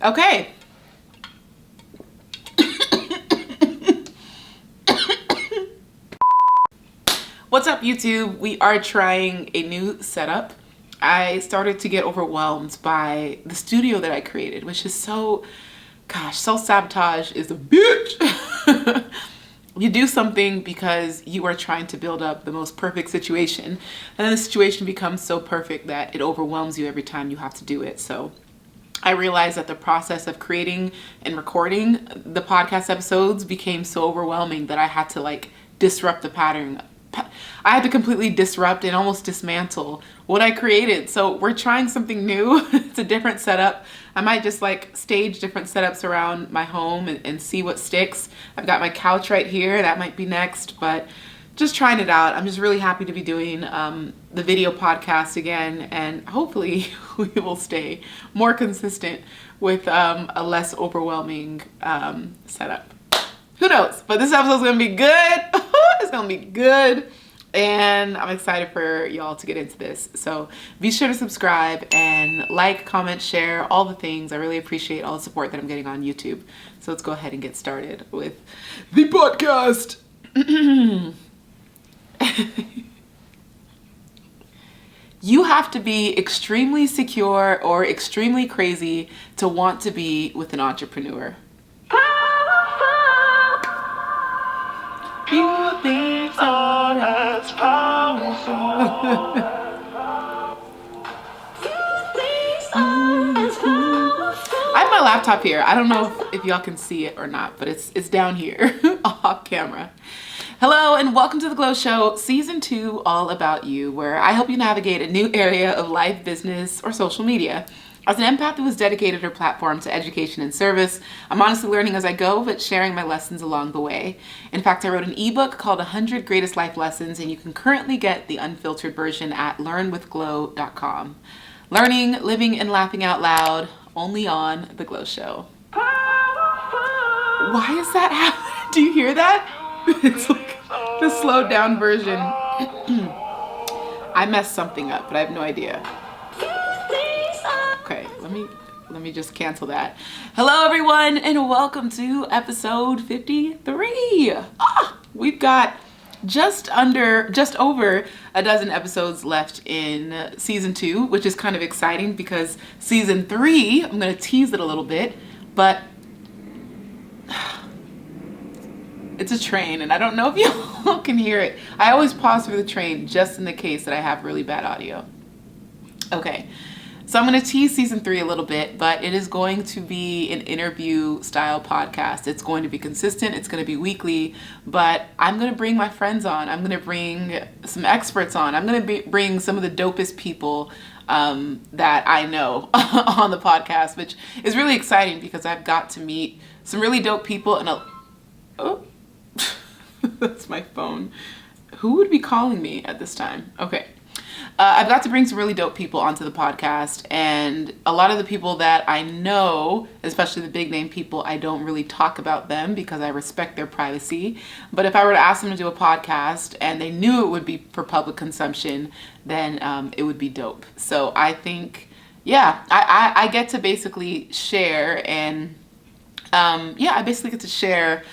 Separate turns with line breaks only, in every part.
Okay. What's up, YouTube? We are trying a new setup. I started to get overwhelmed by the studio that I created, which is self-sabotage is a bitch. You do something because you are trying to build up the most perfect situation, and then the situation becomes so perfect that it overwhelms you every time you have to do it. So I realized that the process of creating and recording the podcast episodes became so overwhelming that I had to disrupt the pattern. I had to completely disrupt and almost dismantle what I created. So we're trying something new. It's a different setup. I might just stage different setups around my home and see what sticks. I've got my couch right here. That might be next, but just trying it out. I'm just really happy to be doing the video podcast again, and hopefully we will stay more consistent with a less overwhelming setup. Who knows? But this episode's gonna be good. It's gonna be good, and I'm excited for y'all to get into this. So be sure to subscribe and like, comment, share, all the things. I really appreciate all the support that I'm getting on YouTube. So let's go ahead and get started with the podcast. You have to be extremely secure or extremely crazy to want to be with an entrepreneur. You think are as powerful. I have my laptop here. I don't know if y'all can see it or not, but it's down here off camera. Hello and welcome to The Glow Show, Season 2, all about you, where I help you navigate a new area of life, business, or social media. As an empath who has dedicated her platform to education and service, I'm honestly learning as I go, but sharing my lessons along the way. In fact, I wrote an ebook called 100 Greatest Life Lessons, and you can currently get the unfiltered version at learnwithglow.com. Learning, living, and laughing out loud, only on The Glow Show. Why is that happening? Do you hear that? It's like the slowed down version. I messed something up, but I have no idea. Okay, let me just cancel that. Hello everyone, and welcome to episode 53. We've got just over a dozen episodes left in season 2, which is kind of exciting because season 3, I'm gonna tease it a little bit, but it's a train and I don't know if y'all can hear it. I always pause for the train just in the case that I have really bad audio. Okay. So I'm going to tease season 3 a little bit, but it is going to be an interview style podcast. It's going to be consistent. It's going to be weekly, but I'm going to bring my friends on. I'm going to bring some experts on. I'm going to bring some of the dopest people that I know on the podcast, which is really exciting because I've got to meet some really dope people. And that's my phone. Who would be calling me at this time? Okay. I've got to bring some really dope people onto the podcast, and a lot of the people that I know, especially the big name people, I don't really talk about them because I respect their privacy. But if I were to ask them to do a podcast and they knew it would be for public consumption, then it would be dope. So I think, I get to basically share and, I basically get to share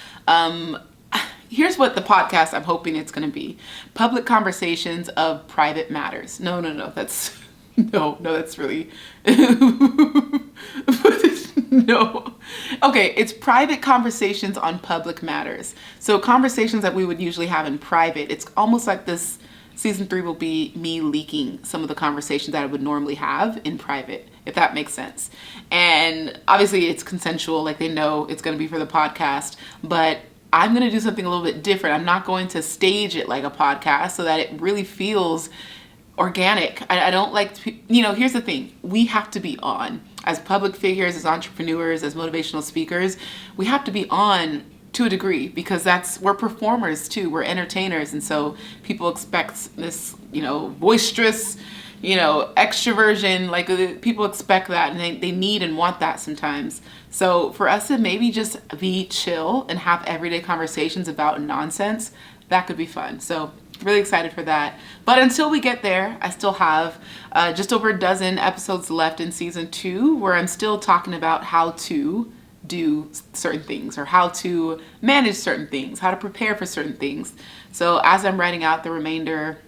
here's what the podcast I'm hoping it's going to be. Public conversations of private matters. No, that's really, no. Okay, it's private conversations on public matters. So conversations that we would usually have in private. It's almost like this season 3 will be me leaking some of the conversations that I would normally have in private, if that makes sense. And obviously it's consensual, like they know it's going to be for the podcast, but I'm going to do something a little bit different. I'm not going to stage it like a podcast so that it really feels organic. I don't like to, here's the thing. We have to be on. As public figures, as entrepreneurs, as motivational speakers, we have to be on to a degree because we're performers too. We're entertainers. And so people expect this, boisterous, extroversion, people expect that and they need and want that sometimes. So for us to maybe just be chill and have everyday conversations about nonsense, that could be fun. So Really excited for that. But until we get there, I still have just over a dozen episodes left in season 2 where I'm still talking about how to do certain things or how to manage certain things, how to prepare for certain things. So as I'm writing out the remaining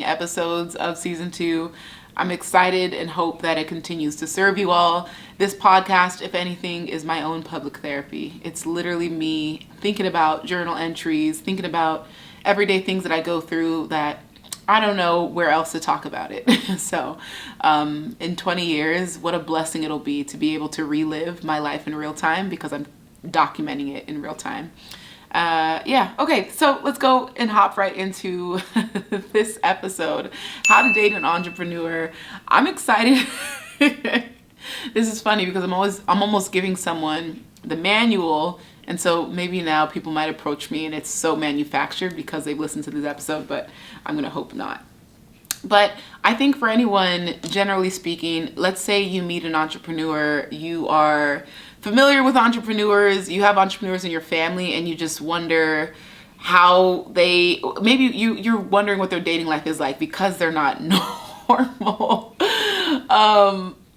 episodes of season 2, I'm excited and hope that it continues to serve you all. This podcast, if anything, is my own public therapy. It's literally me thinking about journal entries, thinking about everyday things that I go through that I don't know where else to talk about it. So in 20 years, what a blessing it'll be to be able to relive my life in real time because I'm documenting it in real time. Okay, so let's go and hop right into this episode, how to date an entrepreneur. I'm excited. This is funny because I'm almost giving someone the manual, and so maybe now people might approach me and it's so manufactured because they've listened to this episode, but I'm gonna hope not. But I think for anyone, generally speaking, let's say you meet an entrepreneur, you are familiar with entrepreneurs, you have entrepreneurs in your family, and you just wonder how you're wondering what their dating life is like because they're not normal.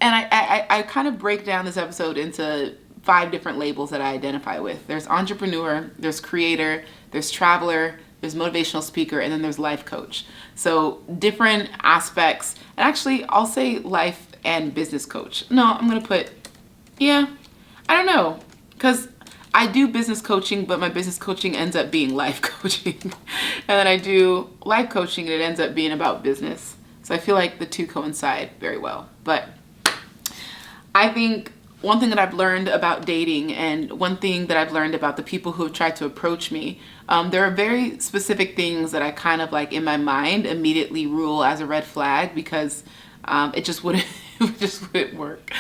And I kind of break down this episode into 5 different labels that I identify with. There's entrepreneur, there's creator, there's traveler, there's motivational speaker, and then there's life coach. So different aspects, and actually I'll say life and business coach. No, I'm gonna put, I don't know, because I do business coaching, but my business coaching ends up being life coaching. And then I do life coaching and it ends up being about business. So I feel like the two coincide very well. But I think one thing that I've learned about dating and one thing that I've learned about the people who have tried to approach me, there are very specific things that I kind of like in my mind immediately rule as a red flag because it just wouldn't work.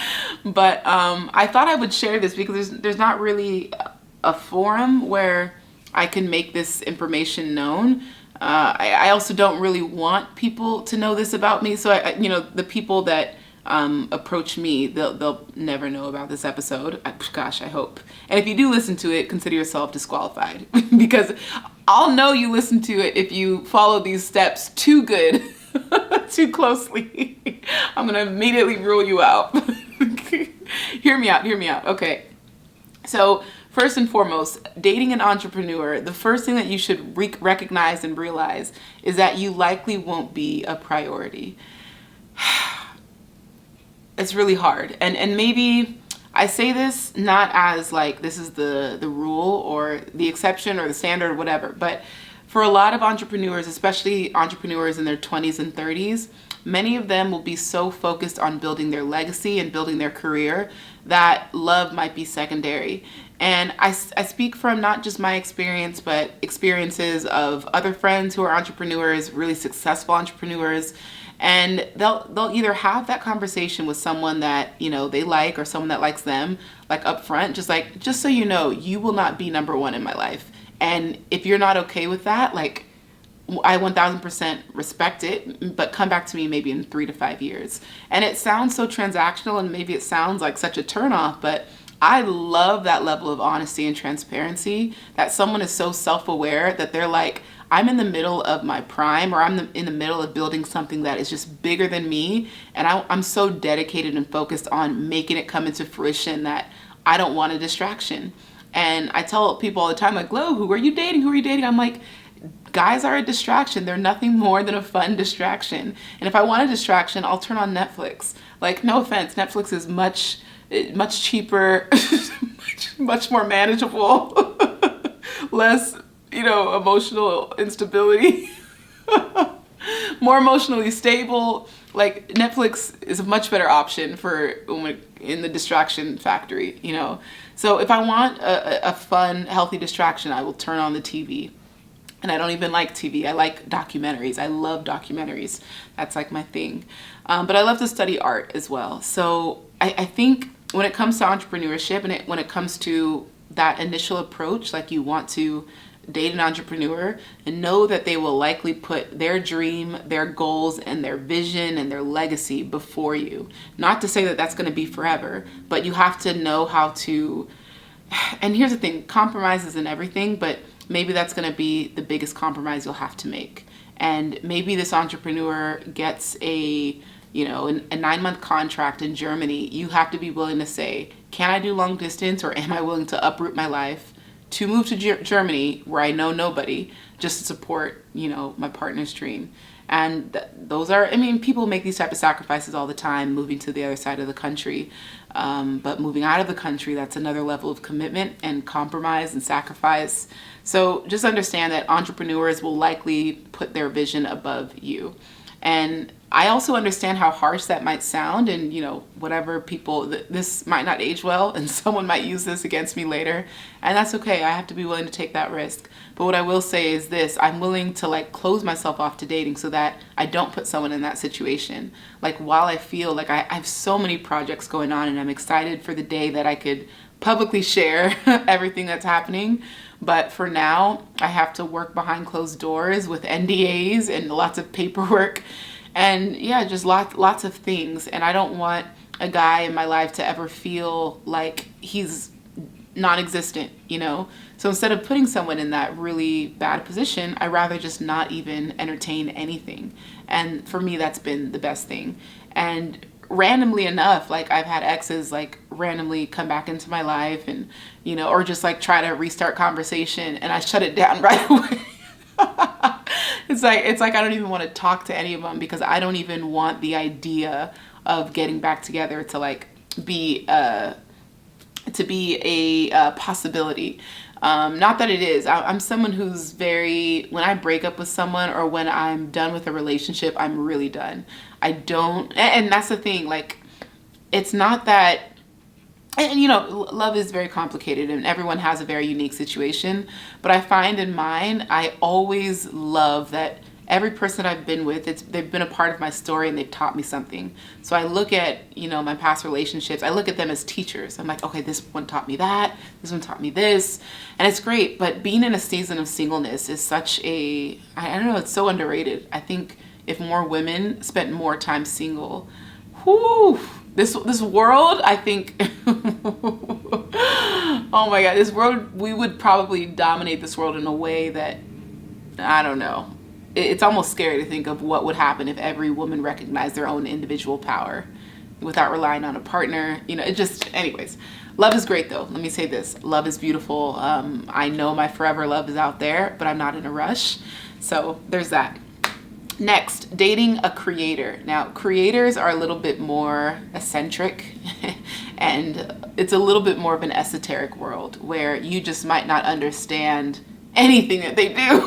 But I thought I would share this because there's not really a forum where I can make this information known. I also don't really want people to know this about me. So the people that approach me, they'll never know about this episode. Gosh, I hope. And if you do listen to it, consider yourself disqualified because I'll know you listen to it if you follow these steps too good, too closely. I'm gonna immediately rule you out. Hear me out. Okay. So first and foremost, dating an entrepreneur, the first thing that you should recognize and realize is that you likely won't be a priority. It's really hard. And maybe I say this not as like this is the rule or the exception or the standard or whatever, but for a lot of entrepreneurs, especially entrepreneurs in their 20s and 30s, many of them will be so focused on building their legacy and building their career that love might be secondary. And I speak from not just my experience, but experiences of other friends who are entrepreneurs, really successful entrepreneurs. And they'll either have that conversation with someone that, they like or someone that likes them, like up front, just so you know, you will not be number one in my life. And if you're not okay with that, like I 1000% respect it, but come back to me maybe in 3 to 5 years. And it sounds so transactional and maybe it sounds like such a turnoff, but I love that level of honesty and transparency, that someone is so self-aware that they're like, I'm in the middle of my prime, or I'm in the middle of building something that is just bigger than me. And I'm so dedicated and focused on making it come into fruition that I don't want a distraction. And I tell people all the time, like, Lo, who are you dating? Who are you dating? I'm like, guys are a distraction. They're nothing more than a fun distraction. And if I want a distraction, I'll turn on Netflix. Like, no offense, Netflix is much cheaper, much more manageable, less, emotional instability, more emotionally stable. Like Netflix is a much better option for in the distraction factory, So if I want a fun, healthy distraction, I will turn on the TV. And I don't even like TV. I like documentaries. I love documentaries. That's like my thing. But I love to study art as well. So I think when it comes to entrepreneurship and when it comes to that initial approach, like you want to date an entrepreneur and know that they will likely put their dream, their goals, and their vision and their legacy before you. Not to say that that's going to be forever, but you have to know how to, and here's the thing, compromise isn't everything, but maybe that's going to be the biggest compromise you'll have to make. And maybe this entrepreneur gets a 9-month contract in Germany. You have to be willing to say, can I do long distance, or am I willing to uproot my life to move to Germany where I know nobody, just to support, my partner's dream? And those are, people make these type of sacrifices all the time, moving to the other side of the country. But moving out of the country, that's another level of commitment and compromise and sacrifice. So just understand that entrepreneurs will likely put their vision above you. And I also understand how harsh that might sound, and whatever people, this might not age well, and someone might use this against me later, and that's okay. I have to be willing to take that risk. But what I will say is this: I'm willing to close myself off to dating so that I don't put someone in that situation. While I feel like I have so many projects going on, and I'm excited for the day that I could publicly share everything that's happening. But for now, I have to work behind closed doors with NDAs and lots of paperwork, and just lots of things. And I don't want a guy in my life to ever feel like he's non-existent, So instead of putting someone in that really bad position, I rather just not even entertain anything. And for me, that's been the best thing. And randomly enough, I've had exes randomly come back into my life, and or just try to restart conversation, and I shut it down right away. It's like I don't even want to talk to any of them, because I don't even want the idea of getting back together to be a possibility. Not that it is. I'm someone who's when I break up with someone, or when I'm done with a relationship, I'm really done. I don't, and that's the thing, it's not that, and love is very complicated, and everyone has a very unique situation, but I find in mine, I always love that every person I've been with, they've been a part of my story, and they've taught me something. So I look at, my past relationships, I look at them as teachers. I'm like, okay, this one taught me that, this one taught me this, and it's great. But being in a season of singleness is such I don't know, it's so underrated. I think if more women spent more time single, this world, I think, oh my God, this world, we would probably dominate this world in a way that, I don't know. It's almost scary to think of what would happen if every woman recognized their own individual power without relying on a partner. Anyways, love is great though. Let me say this, love is beautiful. I know my forever love is out there, but I'm not in a rush. So there's that. Next, dating a creator. Now, creators are a little bit more eccentric and it's a little bit more of an esoteric world where you just might not understand anything that they do.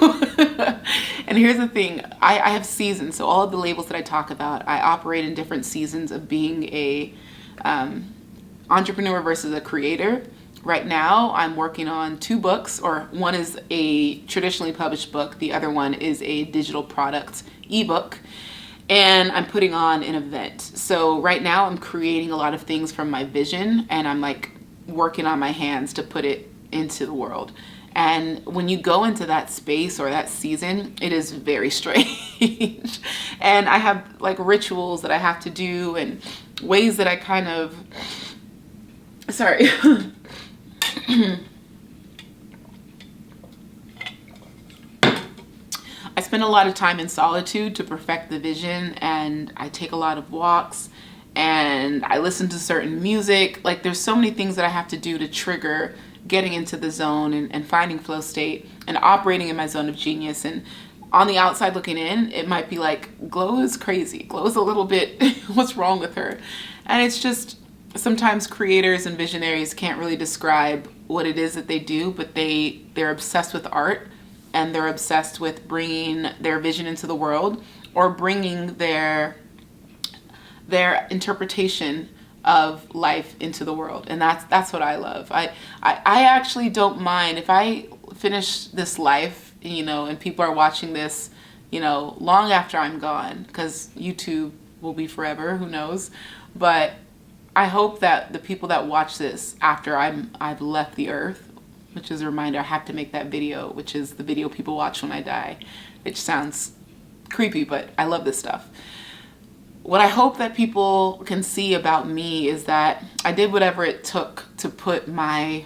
And here's the thing, I have seasons. So all of the labels that I talk about, I operate in different seasons of being a entrepreneur versus a creator. Right now, I'm working on 2 books, or one is a traditionally published book. The other one is a digital product ebook, and I'm putting on an event. So right now I'm creating a lot of things from my vision, and I'm working on my hands to put it into the world. And when you go into that space or that season, it is very strange. And I have rituals that I have to do, and ways that I kind of, sorry. I spend a lot of time in solitude to perfect the vision, and I take a lot of walks, and I listen to certain music. There's so many things that I have to do to trigger getting into the zone and finding flow state and operating in my zone of genius. And on the outside looking in, it might be Glow is crazy. Glow is a little bit, what's wrong with her? And it's just, sometimes creators and visionaries can't really describe what it is that they do, but they're obsessed with art, and they're obsessed with bringing their vision into the world, or bringing their interpretation of life into the world. And that's what I love. I actually don't mind if I finish this life, and people are watching this, long after I'm gone, because YouTube will be forever, who knows? But I hope that the people that watch this after I've left the earth, which is a reminder, I have to make that video, which is the video people watch when I die, which sounds creepy, but I love this stuff. What I hope that people can see about me is that I did whatever it took to put myself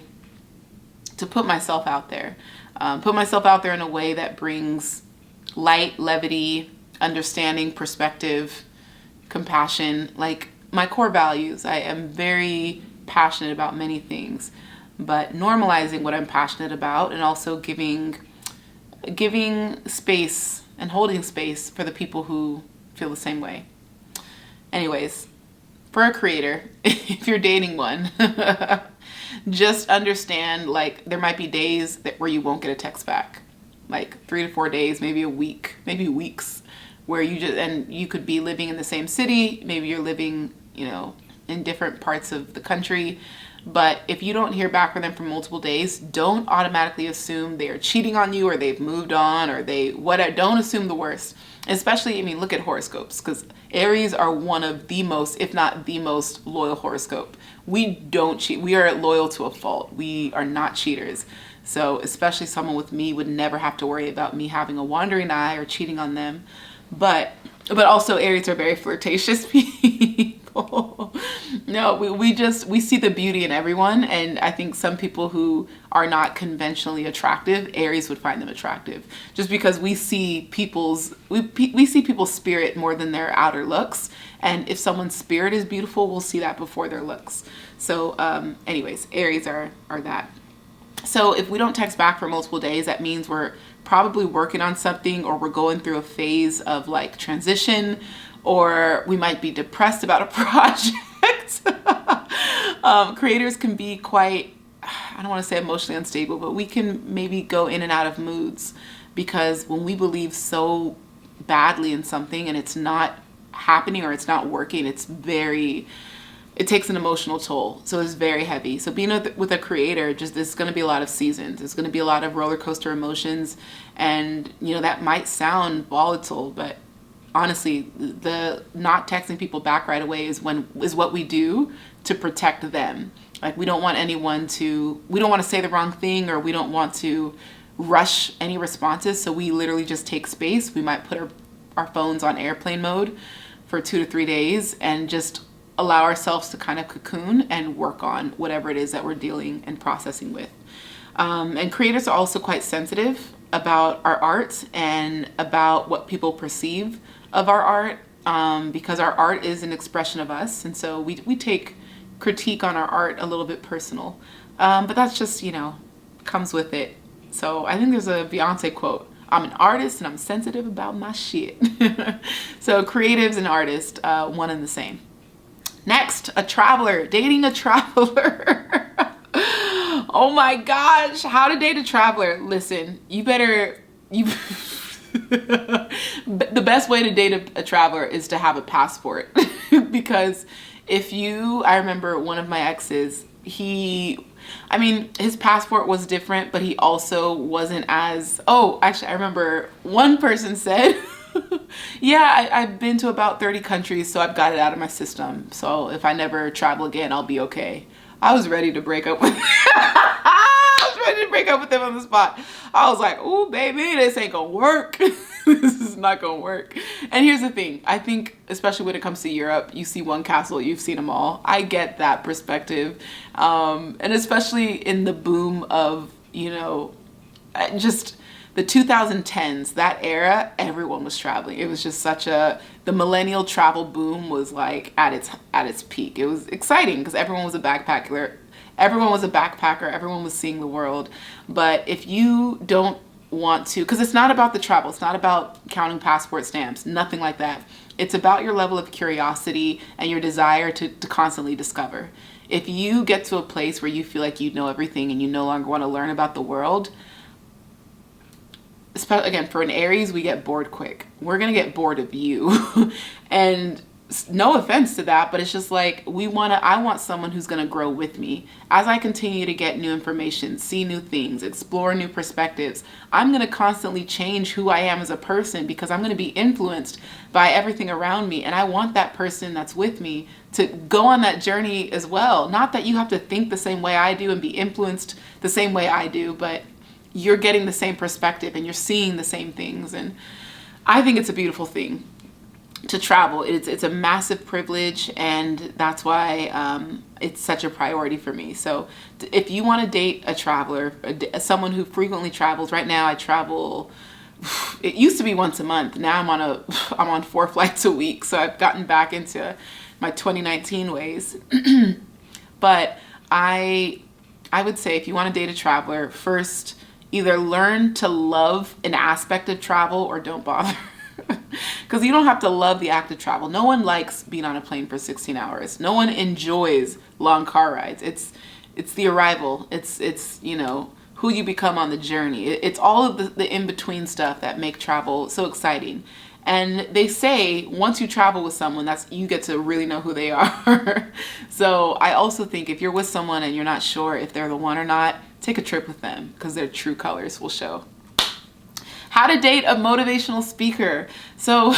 out there. put myself out there in a way that brings light, levity, understanding, perspective, compassion, like my core values. I am very passionate about many things, but normalizing what I'm passionate about and also giving space and holding space for the people who feel the same way. Anyways, for a creator, if you're dating one, just understand, like, there might be days where you won't get a text back, like 3 to 4 days, maybe a week, maybe weeks, where you could be living in the same city, maybe you're living, in different parts of the country. But if you don't hear back from them for multiple days, don't automatically assume they are cheating on you or they've moved on or don't assume the worst. Especially, look at horoscopes, because Aries are one of the most, if not the most, loyal horoscope. We don't cheat. We are loyal to a fault. We are not cheaters. So especially someone with me would never have to worry about me having a wandering eye or cheating on them. But also Aries are very flirtatious people. No, we see the beauty in everyone, and I think some people who are not conventionally attractive, Aries would find them attractive, just because we see people's spirit more than their outer looks, and if someone's spirit is beautiful, we'll see that before their looks. So, anyways, Aries are that. So if we don't text back for multiple days, that means we're probably working on something, or we're going through a phase of like transition, or we might be depressed about a project. Creators can be quite, I don't want to say emotionally unstable, but we can maybe go in and out of moods, because when we believe so badly in something and it's not happening or it's not working, it takes an emotional toll. So it's very heavy. So being with a creator, there's going to be a lot of seasons. There's going to be a lot of roller coaster emotions. And, that might sound volatile, but honestly, the not texting people back right away is what we do to protect them. Like, we don't want we don't want to say the wrong thing, or we don't want to rush any responses. So we literally just take space. We might put our phones on airplane mode for 2 to 3 days and just allow ourselves to kind of cocoon and work on whatever it is that we're dealing and processing with. And creators are also quite sensitive about our art and about what people perceive of our art, because our art is an expression of us. And so we take critique on our art a little bit personal. But that's just, comes with it. So I think there's a Beyonce quote: "I'm an artist and I'm sensitive about my shit." So creatives and artists, one and the same. Next, a traveler. Dating a traveler. Oh my gosh, how to date a traveler. Listen, the best way to date a traveler is to have a passport. Because I remember one of my exes, his passport was different, but he also wasn't actually, I remember one person said, yeah, I've been to about 30 countries, so I've got it out of my system. So if I never travel again, I'll be okay. I was ready to break up with him on the spot. I was like, "Ooh, baby, this ain't gonna work." This is not gonna work. And here's the thing. I think, especially when it comes to Europe, you see one castle, you've seen them all. I get that perspective. And especially in the boom of, just the 2010s, that era, everyone was traveling. It was just the millennial travel boom was like at its peak. It was exciting because everyone was a backpacker. Everyone was seeing the world. But if you don't want to, because it's not about the travel, it's not about counting passport stamps, nothing like that. It's about your level of curiosity and your desire to constantly discover. If you get to a place where you feel like you know everything and you no longer want to learn about the world, again, for an Aries, we get bored quick. We're going to get bored of you. And no offense to that, but it's just like, I want someone who's going to grow with me. As I continue to get new information, see new things, explore new perspectives, I'm going to constantly change who I am as a person, because I'm going to be influenced by everything around me. And I want that person that's with me to go on that journey as well. Not that you have to think the same way I do and be influenced the same way I do, but you're getting the same perspective and you're seeing the same things. And I think it's a beautiful thing. to travel. It's a massive privilege, and that's why it's such a priority for me. So if you want to date a traveler, someone who frequently travels, right now I travel. It used to be once a month. Now I'm on 4 flights a week. So I've gotten back into my 2019 ways. But I would say if you want to date a traveler, first either learn to love an aspect of travel or don't bother. Because you don't have to love the act of travel. No one likes being on a plane for 16 hours. No one enjoys long car rides. It's the arrival. It's who you become on the journey. It's all of the in-between stuff that make travel so exciting. And they say once you travel with someone, you get to really know who they are. So I also think if you're with someone and you're not sure if they're the one or not, take a trip with them because their true colors will show. How to date a motivational speaker. So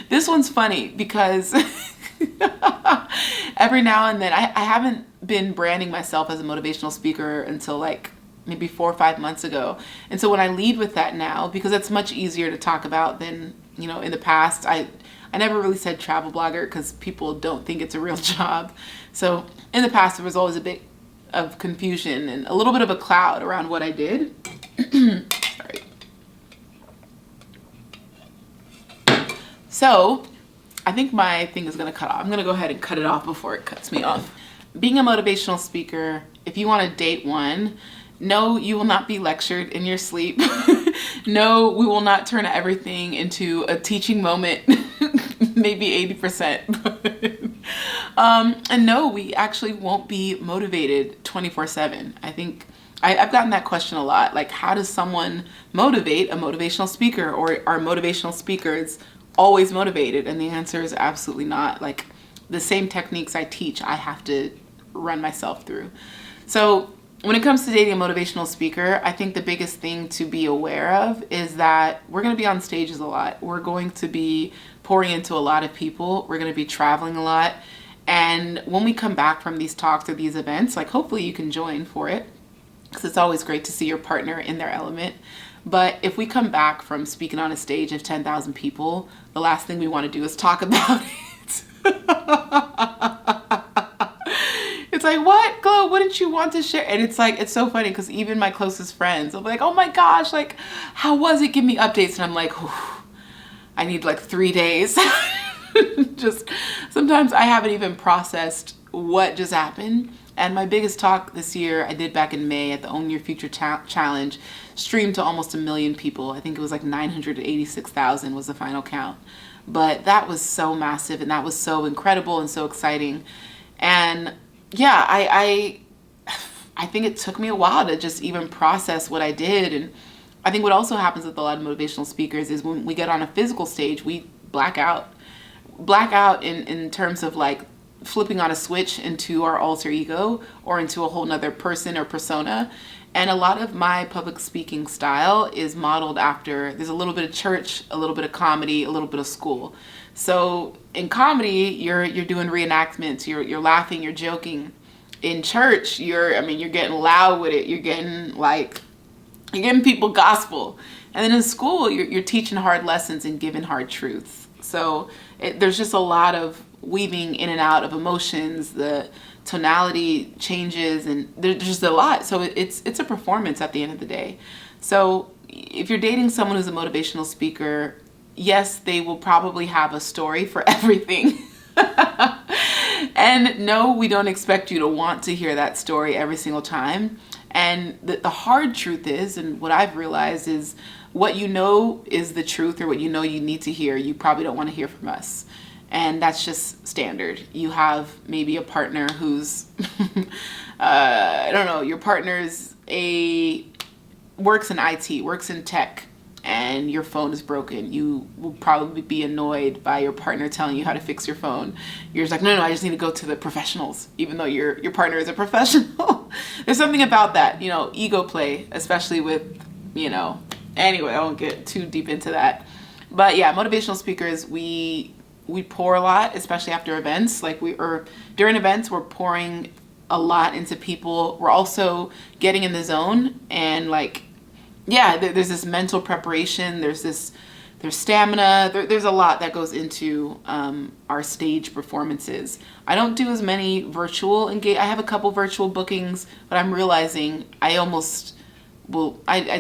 this one's funny because every now and then I haven't been branding myself as a motivational speaker until like maybe 4 or 5 months ago. And so when I lead with that now, because it's much easier to talk about than, in the past, I never really said travel blogger because people don't think it's a real job. So in the past, there was always a bit of confusion and a little bit of a cloud around what I did. Sorry. So I think my thing is going to cut off. I'm going to go ahead and cut it off before it cuts me off. Being a motivational speaker, if you want to date one, no, you will not be lectured in your sleep. No, we will not turn everything into a teaching moment, maybe 80%. And no, we actually won't be motivated 24/7. I think I've gotten that question a lot. Like, how does someone motivate a motivational speaker, or are motivational speakers always motivated? And the answer is absolutely not. Like, the same techniques I teach, I have to run myself through. So when it comes to dating a motivational speaker, I think the biggest thing to be aware of is that we're going to be on stages a lot. We're going to be pouring into a lot of people. We're going to be traveling a lot. And when we come back from these talks or these events, like, hopefully you can join for it, because it's always great to see your partner in their element. But if we come back from speaking on a stage of 10,000 people, the last thing we want to do is talk about it. It's like, what, Chloe, wouldn't you want to share? And it's like, it's so funny because even my closest friends will be like, oh my gosh, like, how was it? Give me updates. And I'm like, I need like 3 days. Just sometimes I haven't even processed what just happened. And my biggest talk this year I did back in May at the Own Your Future Challenge, streamed to almost 1 million people. I think it was like 986,000 was the final count. But that was so massive, and that was so incredible and so exciting. And yeah, I think it took me a while to just even process what I did. And I think what also happens with a lot of motivational speakers is when we get on a physical stage, we black out in terms of like flipping on a switch into our alter ego or into a whole nother person or persona. And a lot of my public speaking style is modeled after, there's a little bit of church, a little bit of comedy, a little bit of school. So in comedy, you're doing reenactments, you're laughing, you're joking. In church, you're getting loud with it. You're getting people gospel. And then in school, you're teaching hard lessons and giving hard truths. So there's just a lot of weaving in and out of emotions. The tonality changes, and there's just a lot. So it's a performance at the end of the day. So if you're dating someone who's a motivational speaker, yes, they will probably have a story for everything. And no, we don't expect you to want to hear that story every single time. And the hard truth is, and what I've realized is, what you know is the truth, or what you know you need to hear, you probably don't want to hear from us. And that's just standard. You have maybe a partner who's, I don't know, your partner's works in IT, works in tech, and your phone is broken. You will probably be annoyed by your partner telling you how to fix your phone. You're just like, no, I just need to go to the professionals, even though your partner is a professional. There's something about that, ego play, especially with, anyway, I won't get too deep into that. But yeah, motivational speakers, we pour a lot, especially after events. During events, we're pouring a lot into people. We're also getting in the zone, and there's this mental preparation. There's this there's stamina. There's a lot that goes into our stage performances. I don't do as many virtual I have a couple virtual bookings, but I'm realizing I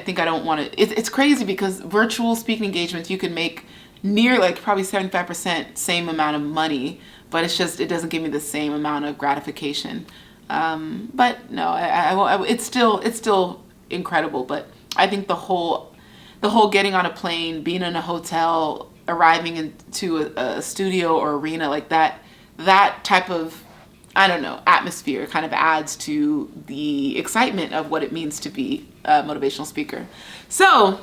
think I don't want to. It's crazy because virtual speaking engagements, you can make near like probably 75% same amount of money, but it doesn't give me the same amount of gratification. But no, it's still incredible. But I think the whole getting on a plane, being in a hotel, arriving into a studio or arena like that type of, I don't know, atmosphere kind of adds to the excitement of what it means to be a motivational speaker. So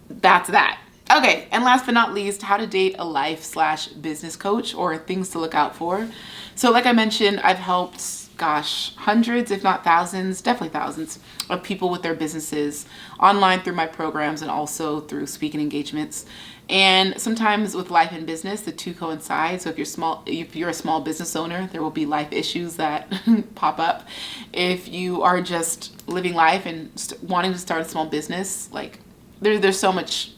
that's that. Okay, and last but not least, how to date a life/business coach, or things to look out for. So like I mentioned, I've helped, hundreds, if not thousands, definitely thousands of people with their businesses online through my programs and also through speaking engagements. And sometimes with life and business, the two coincide. So if you're a small business owner, there will be life issues that pop up. If you are just living life and wanting to start a small business, like there's so much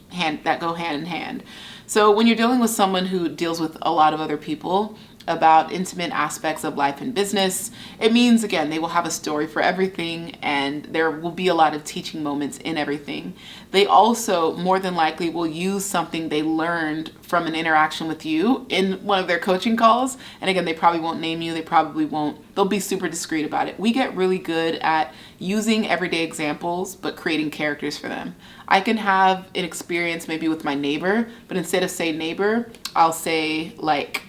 that go hand in hand. So when you're dealing with someone who deals with a lot of other people about intimate aspects of life and business, it means, again, they will have a story for everything, and there will be a lot of teaching moments in everything. They also more than likely will use something they learned from an interaction with you in one of their coaching calls. And again, they probably won't name you. They'll be super discreet about it. We get really good at using everyday examples, but creating characters for them. I can have an experience maybe with my neighbor, but instead of say neighbor, I'll say like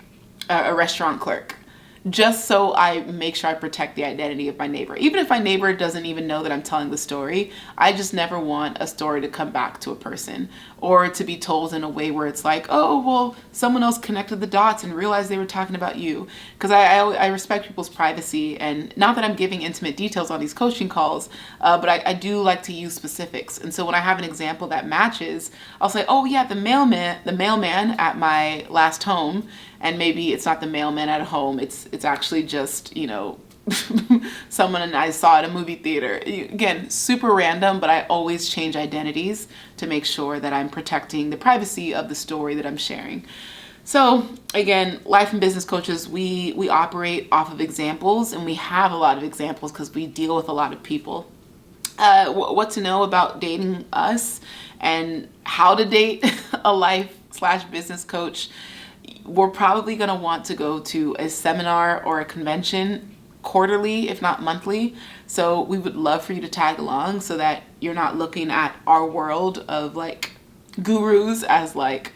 a restaurant clerk, just so I make sure I protect the identity of my neighbor. Even if my neighbor doesn't even know that I'm telling the story, I just never want a story to come back to a person or to be told in a way where it's like, oh, well, someone else connected the dots and realized they were talking about you. Because I respect people's privacy, and not that I'm giving intimate details on these coaching calls, but I do like to use specifics. And so when I have an example that matches, I'll say, oh yeah, the mailman at my last home. And maybe it's not the mailman at home. It's actually just, someone and I saw at a movie theater. Again, super random, but I always change identities to make sure that I'm protecting the privacy of the story that I'm sharing. So again, life and business coaches, we operate off of examples, and we have a lot of examples because we deal with a lot of people. What to know about dating us and how to date a life/business coach. We're probably going to want to go to a seminar or a convention quarterly, if not monthly. So we would love for you to tag along so that you're not looking at our world of like gurus as like,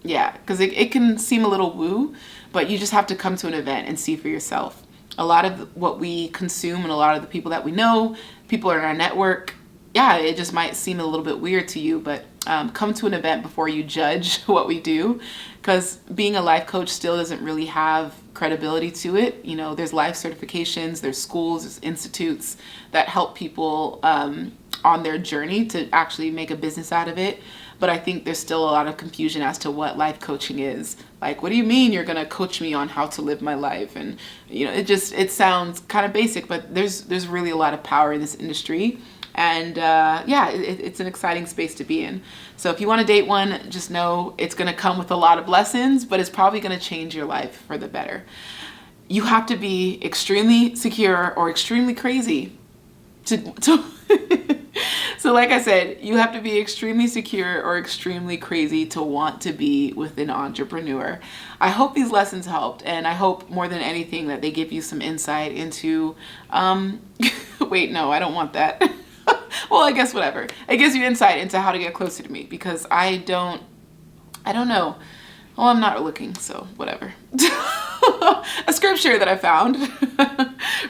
yeah, because it can seem a little woo, but you just have to come to an event and see for yourself. A lot of what we consume and a lot of the people that we know, people in our network, yeah, it just might seem a little bit weird to you, but come to an event before you judge what we do, because being a life coach still doesn't really have credibility to it. There's life certifications, there's schools, there's institutes that help people on their journey to actually make a business out of it. But I think there's still a lot of confusion as to what life coaching is. Like, what do you mean you're going to coach me on how to live my life? And, it sounds kind of basic, but there's really a lot of power in this industry. And it's an exciting space to be in. So if you want to date one, just know it's going to come with a lot of lessons, but it's probably going to change your life for the better. You have to be extremely secure or extremely crazy to So like I said, you have to be extremely secure or extremely crazy to want to be with an entrepreneur. I hope these lessons helped, and I hope more than anything that they give you some insight into, wait, no, I don't want that. Well, I guess whatever. It gives you insight into how to get closer to me, because I don't know. Well, I'm not looking, so whatever. A scripture that I found,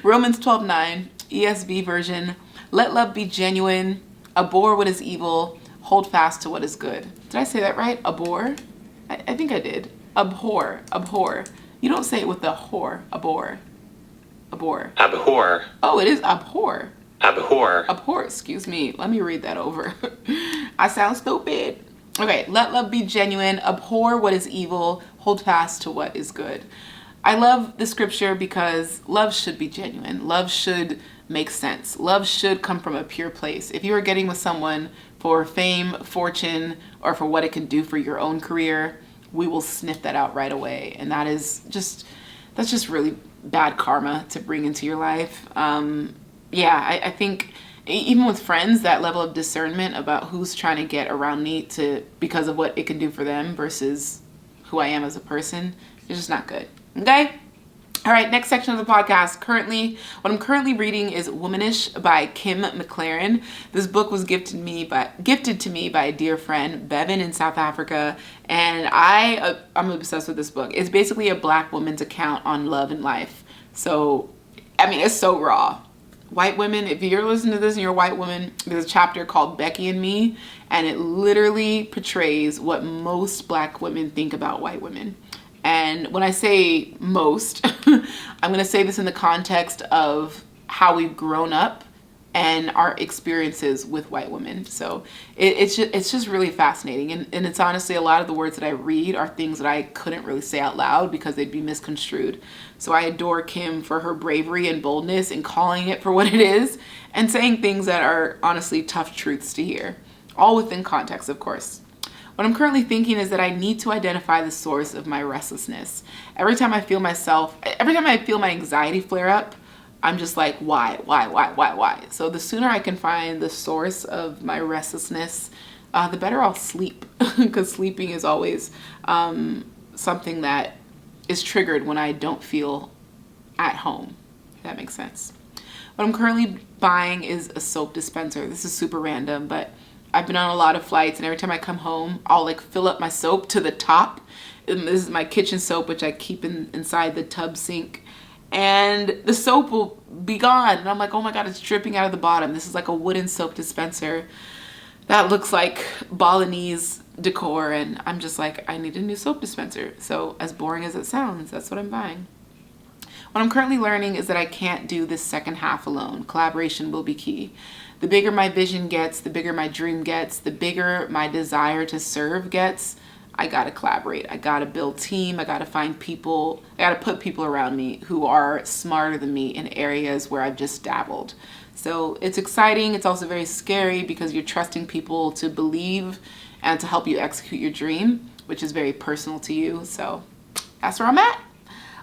Romans 12:9, ESV version. Let love be genuine, abhor what is evil, hold fast to what is good. Did I say that right? Abhor? I think I did. Abhor. You don't say it with the whore. Abhor.
Abhor.
Oh, it is abhor.
Abhor.
Excuse me. Let me read that over. I sound stupid. Okay, let love be genuine, abhor what is evil, hold fast to what is good. I love the scripture because love should be genuine. Love should make sense. Love should come from a pure place. If you are getting with someone for fame, fortune, or for what it can do for your own career, we will sniff that out right away. And that's just really bad karma to bring into your life. I think even with friends, that level of discernment about who's trying to get around me because of what it can do for them versus who I am as a person is just not good. Okay? All right, next section of the podcast. What I'm currently reading is Womanish by Kim McLaren. This book was gifted to me by a dear friend, Bevan, in South Africa, and I'm obsessed with this book. It's basically a Black woman's account on love and life. So, I mean, it's so raw. White women, if you're listening to this and you're a white woman, there's a chapter called Becky and Me, and it literally portrays what most Black women think about white women. And when I say most, I'm going to say this in the context of how we've grown up and our experiences with white women. So it's just really fascinating. And it's honestly, a lot of the words that I read are things that I couldn't really say out loud because they'd be misconstrued. So I adore Kim for her bravery and boldness in calling it for what it is and saying things that are honestly tough truths to hear. All within context, of course. What I'm currently thinking is that I need to identify the source of my restlessness. Every time I feel my anxiety flare up, I'm just like, why? So the sooner I can find the source of my restlessness, the better I'll sleep, because sleeping is always something that is triggered when I don't feel at home, if that makes sense. What I'm currently buying is a soap dispenser. This is super random, but I've been on a lot of flights, and every time I come home, I'll like fill up my soap to the top. And this is my kitchen soap, which I keep inside the tub sink. And the soap will be gone. And I'm like, oh my God, it's dripping out of the bottom. This is like a wooden soap dispenser that looks like Balinese decor. And I'm just like, I need a new soap dispenser. So as boring as it sounds, that's what I'm buying. What I'm currently learning is that I can't do this second half alone. Collaboration will be key. The bigger my vision gets, the bigger my dream gets, the bigger my desire to serve gets, I gotta collaborate. I gotta build team. I gotta find people. I gotta put people around me who are smarter than me in areas where I've just dabbled. So it's exciting. It's also very scary because you're trusting people to believe and to help you execute your dream, which is very personal to you. So that's where I'm at.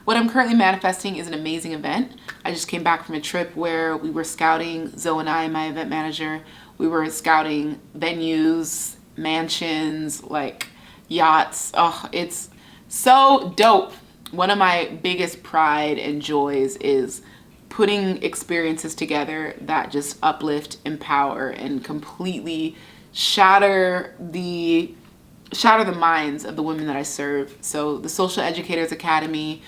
What I'm currently manifesting is an amazing event. I just came back from a trip where we were scouting, Zoe and I, my event manager, we were scouting venues, mansions, like yachts. Oh, it's so dope. One of my biggest pride and joys is putting experiences together that just uplift, empower, and completely shatter the minds of the women that I serve. So the Social Educators Academy,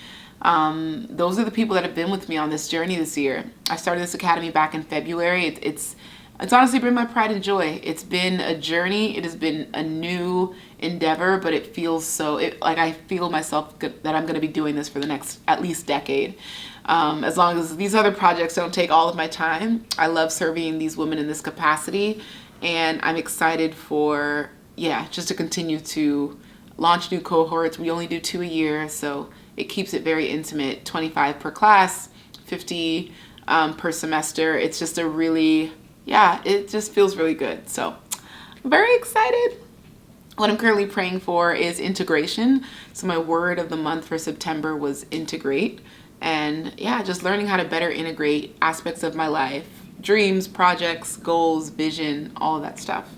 those are the people that have been with me on this journey this year. I started this academy back in February. It's honestly been my pride and joy. It's been a journey. It has been a new endeavor, but it feels like I feel myself that I'm going to be doing this for the next at least decade. As long as these other projects don't take all of my time. I love serving these women in this capacity, and I'm excited for, just to continue to launch new cohorts. We only do 2 a year, so it keeps it very intimate. 25 per class, 50 per semester. It's just it just feels really good. So I'm very excited. What I'm currently praying for is integration. So my word of the month for September was integrate. And just learning how to better integrate aspects of my life, dreams, projects, goals, vision, all of that stuff.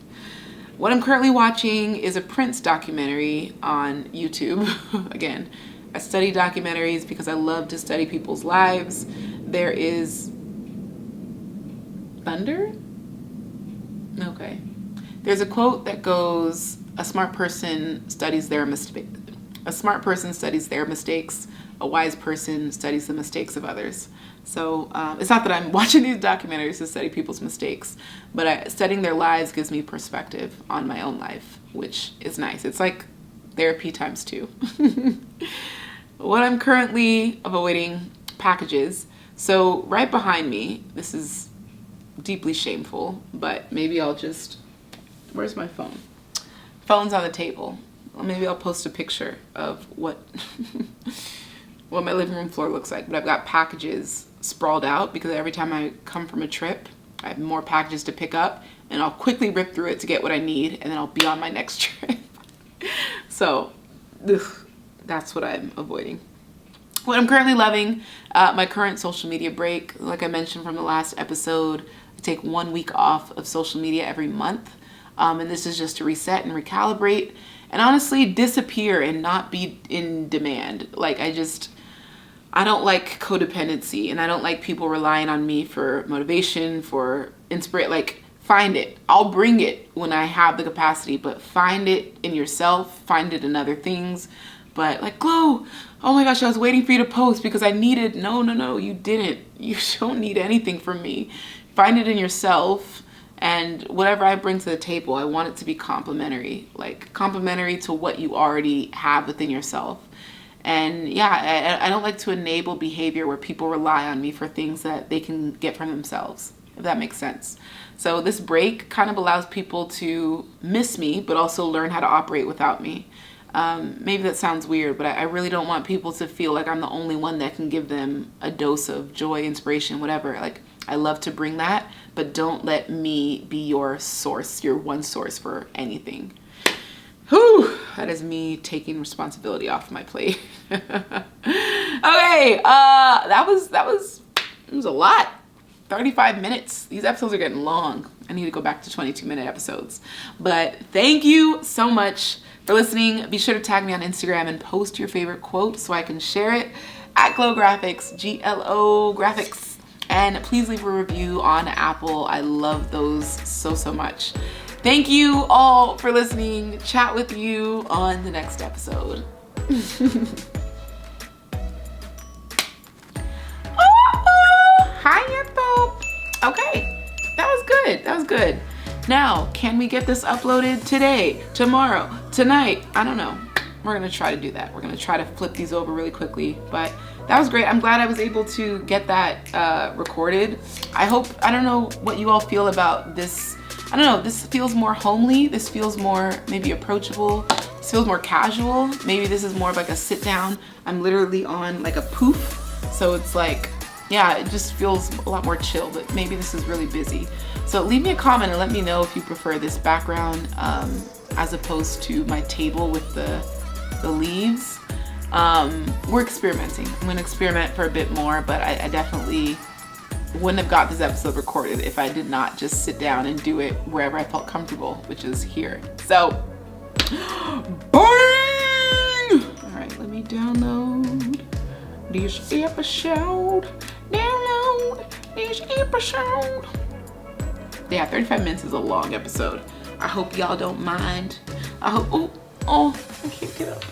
What I'm currently watching is a Prince documentary on YouTube. Again, I study documentaries because I love to study people's lives. There is thunder? Okay. There's a quote that goes, a smart person studies their mistakes. A wise person studies the mistakes of others. So it's not that I'm watching these documentaries to study people's mistakes, but studying their lives gives me perspective on my own life, which is nice. It's like therapy times 2. What I'm currently avoiding packages. So right behind me, this is deeply shameful, but maybe I'll just, where's my phone? Phone's on the table. Well, maybe I'll post a picture of what what my living room floor looks like, but I've got packages sprawled out because every time I come from a trip, I have more packages to pick up, and I'll quickly rip through it to get what I need, and then I'll be on my next trip. So that's what I'm avoiding. What I'm currently loving, my current social media break. Like I mentioned from the last episode, I take 1 week off of social media every month. And this is just to reset and recalibrate and honestly disappear and not be in demand. Like I don't like codependency, and I don't like people relying on me for motivation, for inspiration. Like, find it. I'll bring it when I have the capacity, but find it in yourself, find it in other things. But like, Glow, oh my gosh, I was waiting for you to post because I needed, no, you didn't. You don't need anything from me. Find it in yourself, and whatever I bring to the table, I want it to be complementary, like complementary to what you already have within yourself. And yeah, I don't like to enable behavior where people rely on me for things that they can get from themselves, if that makes sense. So this break kind of allows people to miss me, but also learn how to operate without me. Maybe that sounds weird, but I really don't want people to feel like I'm the only one that can give them a dose of joy, inspiration, whatever. Like, I love to bring that, but don't let me be your source, your one source for anything. Whew, that is me taking responsibility off my plate. Okay, that was a lot. 35 minutes. These episodes are getting long. I need to go back to 22-minute episodes. But thank you so much for listening. Be sure to tag me on Instagram and post your favorite quote so I can share it at Glow Graphics, GLO Graphics. And please leave a review on Apple. I love those so much. Thank you all for listening. Chat with you on the next episode. Hi, Ethel. Okay, that was good. Now, can we get this uploaded today, tomorrow, tonight? I don't know. We're gonna try to do that. We're gonna try to flip these over really quickly, but that was great. I'm glad I was able to get that recorded. I don't know what you all feel about this. I don't know, this feels more homely. This feels more maybe approachable. This feels more casual. Maybe this is more of like a sit down. I'm literally on like a poof. So it's like, yeah, it just feels a lot more chill, but maybe this is really busy. So leave me a comment and let me know if you prefer this background as opposed to my table with the leaves. We're experimenting. I'm gonna experiment for a bit more, but I definitely wouldn't have got this episode recorded if I did not just sit down and do it wherever I felt comfortable, which is here. So, bang! All right, let me download this episode. Download this episode. Yeah, 35 minutes is a long episode. I hope y'all don't mind. I hope, oh, I can't get up.